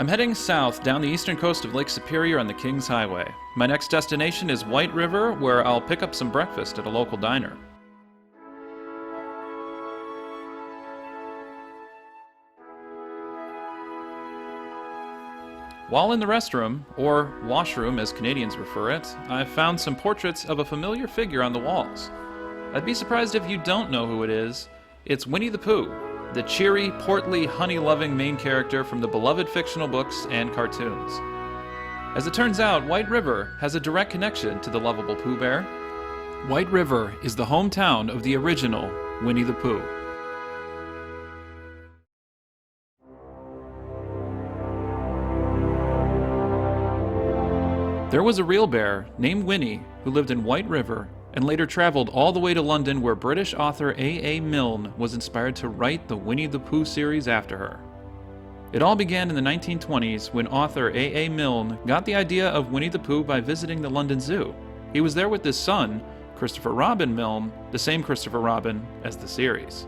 I'm heading south down the eastern coast of Lake Superior on the Kings Highway. My next destination is White River, where I'll pick up some breakfast at a local diner. While in the restroom, or washroom as Canadians refer it, I've found some portraits of a familiar figure on the walls. I'd be surprised if you don't know who it is. It's Winnie the Pooh, the cheery, portly, honey-loving main character from the beloved fictional books and cartoons. As it turns out, White River has a direct connection to the lovable Pooh Bear. White River is the hometown of the original Winnie the Pooh. There was a real bear named Winnie who lived in White River and later traveled all the way to London, where British author A.A. Milne was inspired to write the Winnie the Pooh series after her. It all began in the 1920s when author A.A. Milne got the idea of Winnie the Pooh by visiting the London Zoo. He was there with his son, Christopher Robin Milne, the same Christopher Robin as the series.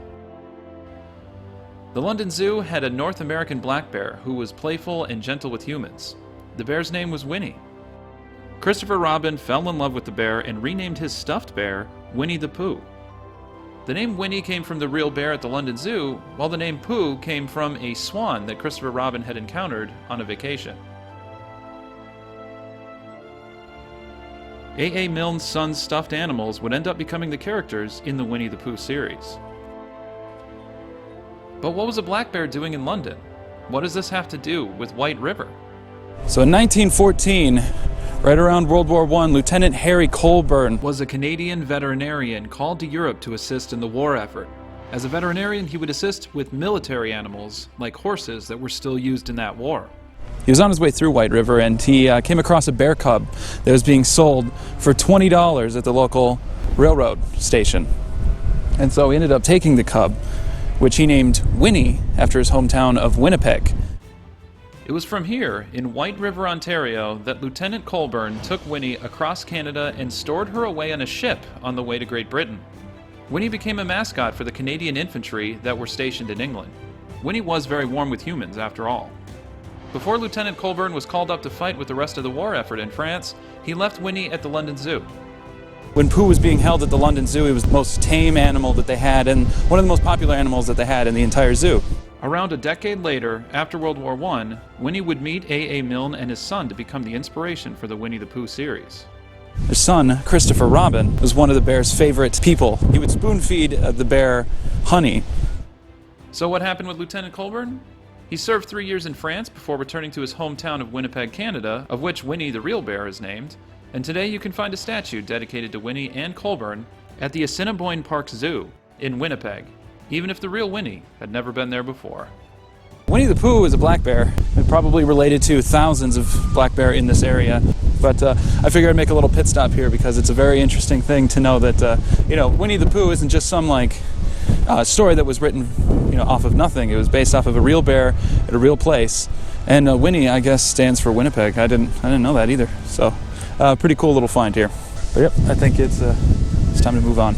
The London Zoo had a North American black bear who was playful and gentle with humans. The bear's name was Winnie. Christopher Robin fell in love with the bear and renamed his stuffed bear Winnie the Pooh. The name Winnie came from the real bear at the London Zoo, while the name Pooh came from a swan that Christopher Robin had encountered on a vacation. A.A. Milne's son's stuffed animals would end up becoming the characters in the Winnie the Pooh series. But what was a black bear doing in London? What does this have to do with White River? So in 1914, right around World War I, Lieutenant Harry Colburn was a Canadian veterinarian called to Europe to assist in the war effort. As a veterinarian, he would assist with military animals, like horses that were still used in that war. He was on his way through White River and he came across a bear cub that was being sold for $20 at the local railroad station. And so he ended up taking the cub, which he named Winnie after his hometown of Winnipeg. It was from here, in White River, Ontario, that Lieutenant Colburn took Winnie across Canada and stored her away on a ship on the way to Great Britain. Winnie became a mascot for the Canadian infantry that were stationed in England. Winnie was very warm with humans, after all. Before Lieutenant Colburn was called up to fight with the rest of the war effort in France, he left Winnie at the London Zoo. When Pooh was being held at the London Zoo, he was the most tame animal that they had and one of the most popular animals that they had in the entire zoo. Around a decade later, after World War I, Winnie would meet A.A. Milne and his son to become the inspiration for the Winnie the Pooh series. Their son, Christopher Robin, was one of the bear's favorite people. He would spoon-feed the bear honey. So what happened with Lieutenant Colburn? He served 3 years in France before returning to his hometown of Winnipeg, Canada, of which Winnie the real bear is named, and today you can find a statue dedicated to Winnie and Colburn at the Assiniboine Park Zoo in Winnipeg, even if the real Winnie had never been there before. Winnie the Pooh is a black bear, and probably related to thousands of black bear in this area. But I figured I'd make a little pit stop here because it's a very interesting thing to know that, Winnie the Pooh isn't just some story that was written, off of nothing. It was based off of a real bear at a real place. And Winnie, I guess, stands for Winnipeg. I didn't know that either. So, pretty cool little find here. But yep, I think it's time to move on.